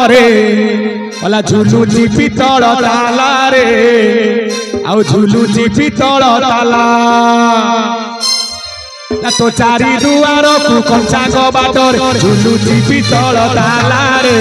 रे वाला झुलुची पितल ताला रे आउ झुलुची पितल ताला तो चारि दुआर को कंचा कबाटर झुलुची पितल ताला रे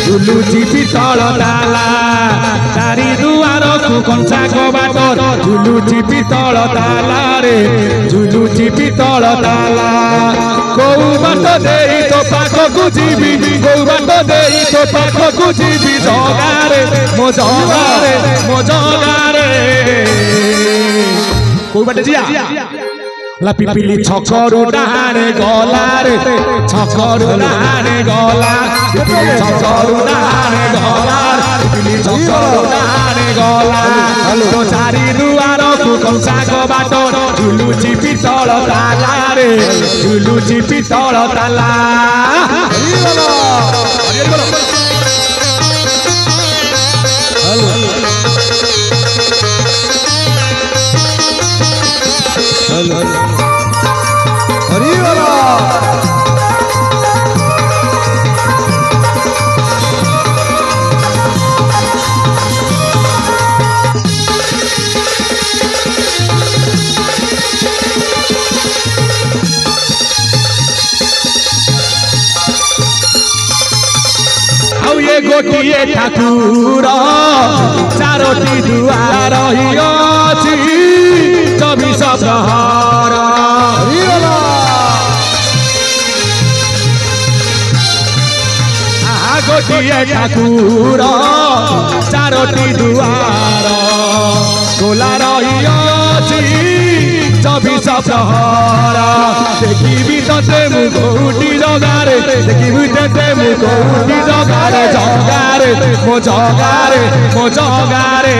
झुलुची पितल ताला चारि दुआर को कंचा कबाटर झुलुची पितल ताला रे झुलुची पितल ताला कौ बाट देई तो पाखकु जीवी कौ बाट देई तो पाखकु जीवी जगारे मो जगारे मो जगारे कौ बाट जिया ला पिपिली छकरू डाहारे गला रे छकरू डाहारे गला पिपिली छकरू डाहारे गला पिपिली छकरू डाहारे गला तो चारि दुआर को कंचा कबाटर झुलुची पितल ताला रे झुलुची पितल ताला गोटिए ठाकुर चारोटी दुआर रही 24 प्रहर गोटिए ठाकुर चारोटी दुआर खोला रही 24 प्रहर देखी ते मु कोटी जगारे देखी ते मु कोटी जगारे जगारे मो जगारे मो जगारे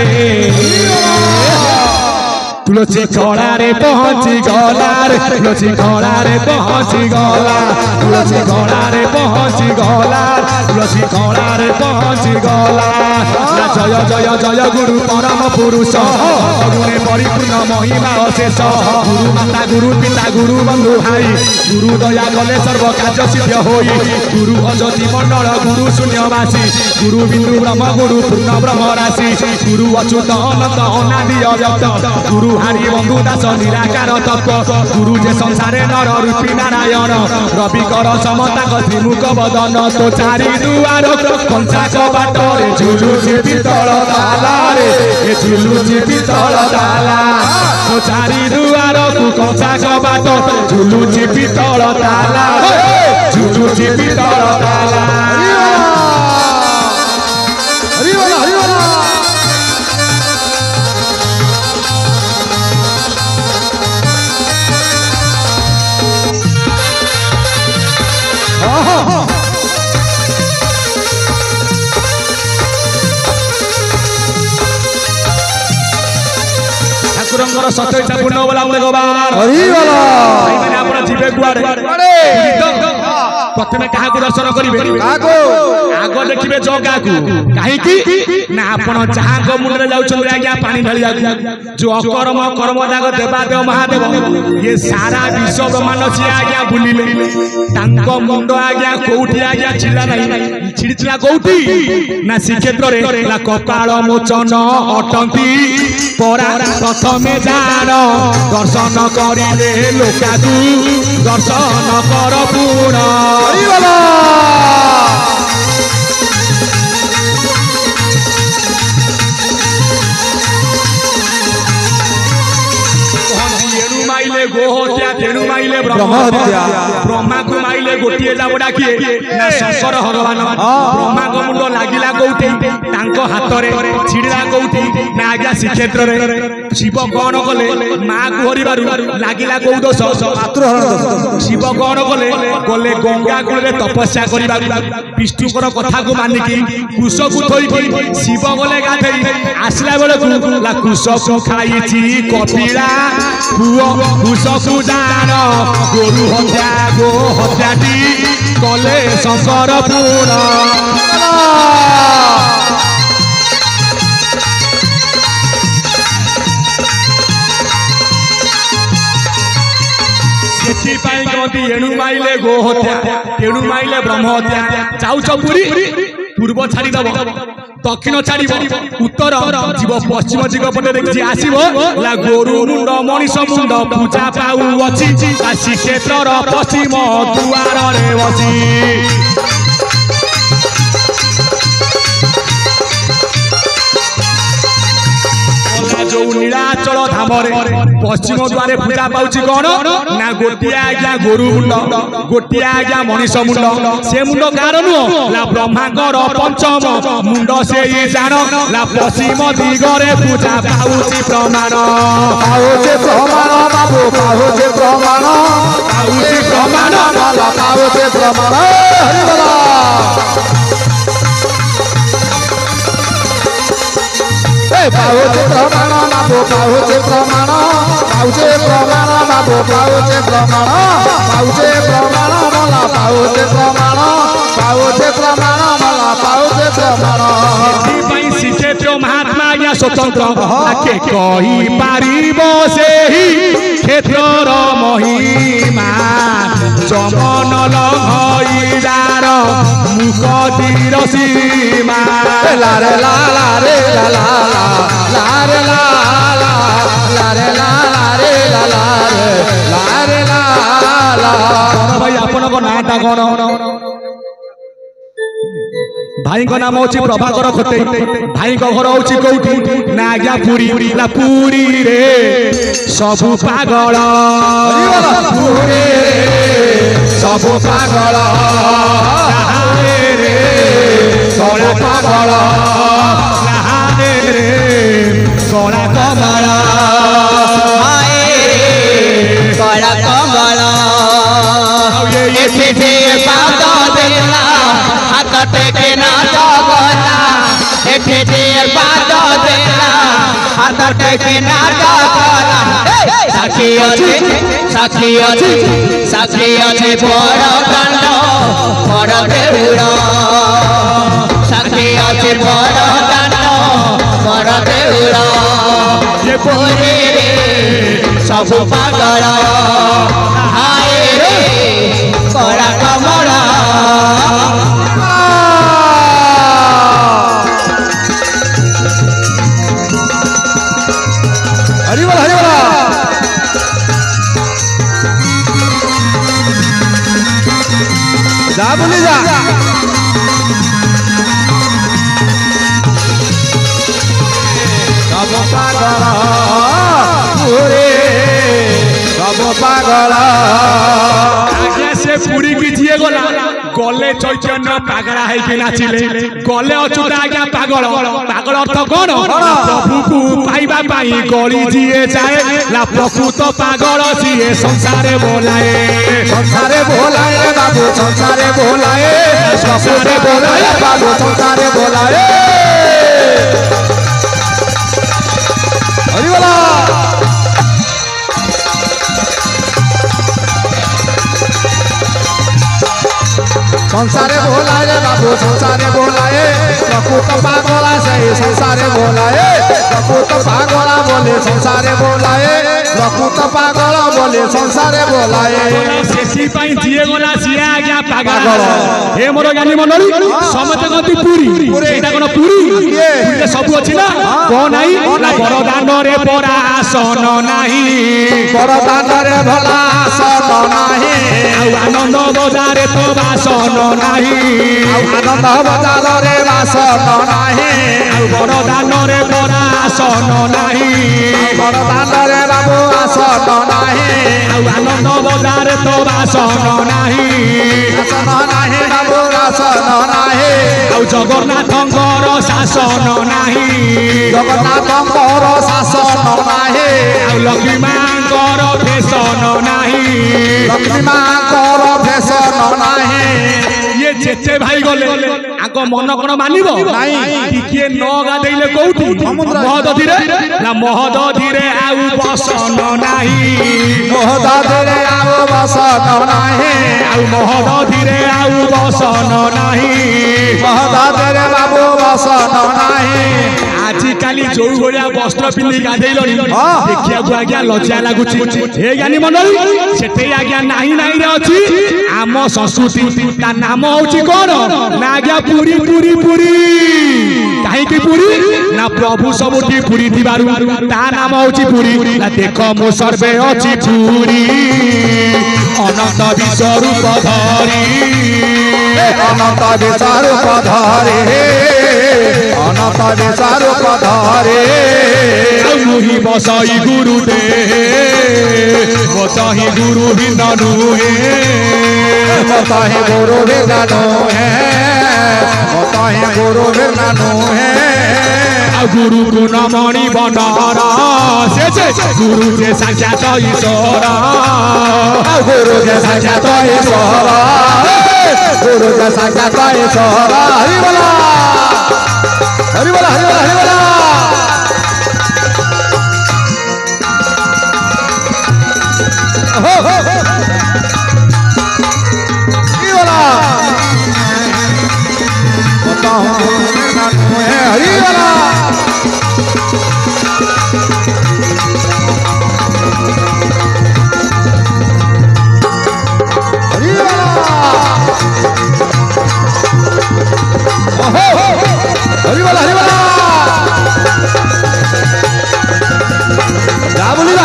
तुलसी खड़ारे पहुँची गला रे तुलसी खड़ारे पहुँची गला तुलसी खड़ारे पहुँची गला तुलसी खड़ारे पहुँची गला जय जय जय गुरु परम पुरुष गुणे परिपूर्ण महिमा अशेष गुरु माता गुरु पिता गुरु बंधु भाई गुरु दया कले सर्व कार्य सिद्ध होई गुरु अजति मंडल गुरु शून्यवासी गुरु बिंदु ब्रह्म गुरु पूर्ण ब्रह्म राशि गुरु अच्युत अनंत अनादि अव्यक्त गुरु हरि बंधु दास निराकार तत्व गुरु जे संसारे नर रूपी नारायण रवि कर समता त्रिमुख बदन तो चारि दुआर कंचा कबाटर झुलुची पितल ताला रे झुलुची पितल ताला तो चारि दुआर कंचा कबाटर झुलुची पितल ताला झुलुची पितल ताला ठाकुरंकर सचैता पूर्ण बोला भगवान हरि बोला भाई माने आपण जीवे गुआडे प्रथमे काहा को दर्शन करिवे काको आगो देखिबे जगा को काहे की ना आपण जहां को मुंडरे जाउ चंद्र आज्ञा पानी ढाली जाउ जो अकर्म कर्म दाग देवा देव महादेव ये सारा विश्व ब्रह्मांड से आज्ञा बुलिले तांको मुंड आज्ञा कोठी आज्ञा छिला नाही छिड़िछला कोठी ना श्रीक्षेत्र रे ला कपाळ मोचन अटंती परा प्रथमे जान दर्शन करिले लोकाकू दर्शन कर पूर्ण हरि बोला माइले गोहत्या तेणु माइले ब्रह्महत्या ब्रह्मा को माइले गोटिए जाबडा किए ना शंकर भगवान ब्रह्मा को मुंड लागिला कोठी तांको हाथ रे छिड़ला कोठी ना आज्ञा श्रीक्षेत्र रे शिव कोन कले मां को हरिबारु लागिला को दोष मातृहरण दोष शिव कोन कले कले गंगा कूल रे तपस्या करिबारु विष्णुकर कथा को मानिकी कुश को थोई शिव गले गाधई आसला बेले को ला कुश को खाईची कपिला पुओ कुश को दान गोरु हत्या गो हत्याटी कले शंकर पूर्ण एणु माइले गो हत्या तेणु माइले ब्रह्म हत्या चाउच पुरी पूर्व छाड़ी दब दक्षिण छाड़ उत्तर जीव पश्चिम दिग पटे देखिए आसो ला गोरु मुंड मनीष मुंड पूजा पाऊ अच्छी श्रीक्षेत्र पश्चिम दुआर रे बसी जो नीलाचल धाम पश्चिम द्वारे पूजा पाउछि कौन ना गोटिया आज्ञा गोरु मुंड गोटिया आज्ञा मनीष मुंड से मुंड कार नुह ला ब्रह्मांकर पंचम मुंड से जान ला पश्चिम दिगरे पूजा पाउछि प्रमाण पाउछि प्रमाण बाबू पाउछि प्रमाण पाउछि प्रमाण पाउछि प्रमाण हरि बोला पाउछि प्रमाण बाबू पाउछि प्रमाण पाउछि प्रमाण बाबू पाउछि प्रमाण पाउछि प्रमाण मला पाउछि प्रमाण पाउछि प्रमाण मला पाउछि प्रमाण श्रीक्षेत्र महात्मा या स्वतंत्र के कही पारिब सेही क्षेत्रर महिमा चमन लंघइदार मुकदिर सीमा ला रे ला ला रे ला ला ला रे ला ला रे ला रे ला रे ला ला भाई आपन को नाटा कोन भाई को नाम होची प्रभाकर खोटे भाई को घर होची कोठी ना आज्ञा पुरी ला पुरी रे सबु पागल पुरी सबु पागल रे सबु पागल रे कला कमल कला कमल एठे पाद देला हाथ टेके ना जगला एठे पाद देला हाथ टेके ना जगला साक्षी अछि साक्षी अछि साक्षी अछि बड़ कांड बड़ देउर साक्षी अछि बड़ कांड बड़ देउर ये पुरी रे सब पागल हाय रे कला कमल हरि बोल हरि बोल जा बोली जा सब पागल पुरी सब पागल आज्ञा से पुरी की जिए गला गले चैतन्य पागला है कि नाचिले गले अचुता आज्ञा पागल पागल अर्थ कौन प्रभु को पाइबा पाई गली जिए जाए ला प्रकृत पागल जिए संसारे बोलाए संसारे बोलाए बाबू संसारे बोलाए संसारे बोलाए बाबू संसारे बोलाए हरि बोला संसारे बोलाए बाबू संसारे बोलाए प्रकृत पागला से संसारे बोलाए प्रकृत पागला बोले संसारे बोलाए प्रकृत पागला बोले संसारे बोलाए शेषी पाई जिए गला सिए आज्ञा पागल हे मोर ज्ञानी मंडली समते गति पुरी एटा कोन पुरी पुरी सब अछि ना को नाही ना बरदान रे परा आसन नाही बरदान रे भला आसन नाही आनंद बजारे तो बासन नाही आनंद बजार रे बासन नाही बरदान रे परा आसन नाही बरदान रे बाबू आसन नाही आनंद बजारे तो बासन नाही आसन नाही बाबू आसन नाही जगन्नाथंकर शासन नाही जगन्नाथंकर शासन नाही लक्ष्मी मांकर फेसन नाही लक्ष्मी मांकर फेसन नाही ये जेते भाई गले आको मन कोन मानिबो टिके न गादैले कोउठी महदधीरे ना महदधीरे आउ बसन नाही महदधीरे आउ बसन नाही आउ महदधीरे आउ बसन नाही महदधीरे बाबू बसन नाही आजिका आजिकाली जो भलिया वस्त्र पिंधि गाधेइलनी देखिया को आज्ञा लज्जा लागुची हे ज्ञानी मंडल सेठे आज्ञा नाही नाही रे अछि आम संस्कृति ता नाम होची कोन ना आज्ञा पूरी पूरी पूरी काहे की पूरी ना प्रभु सबुठी पूरी दिबारु ता नाम होची पूरी ना देखो मो सर्वे अछि पूरी अनंत विश्वरूप धरी अनंत विश्वरूप धरे अनंत विश्वरूप धरे मुहि बसई गुरु दे बसई गुरु बिना नुहे बताहे गुरु बिना है बताहे गुरु बिना है गुरु गुण मणि बनारा से गुरु जे साक्षात ईश्वर गुरु जे साक्षात ईश्वर गुरु जे साक्षात ईश्वर हरि बोला हरि बोला हरि बोला हरि बोला हो हो हरि बोला बताओ हरि बोला हरि बोला हरि बोला जा बोली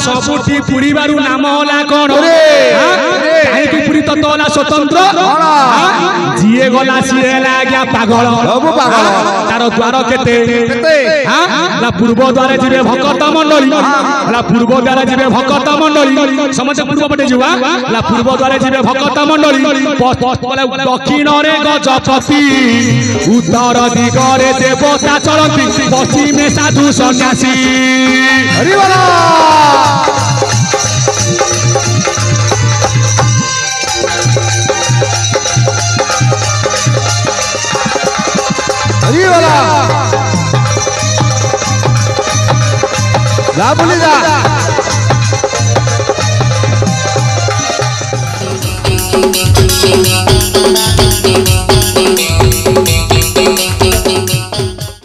सबुठी पुरी बारू नाम होला कोन काहे की पुरी तत्व होला स्वतंत्र जिए गला सिए आज्ञा पागल सब पागल तार द्वार केते ना पूर्व द्वार जिवे भक्त मंडली ना पूर्व द्वार जिवे भक्त मंडली समझ पूर्व पटे जुवा ना पूर्व द्वार जिवे भक्त मंडली दक्षिण रे गजपति उत्तर दिगरे देवता चलती पश्चिमे साधु सन्यासी हरि बोला हरि बोला जा बोली जा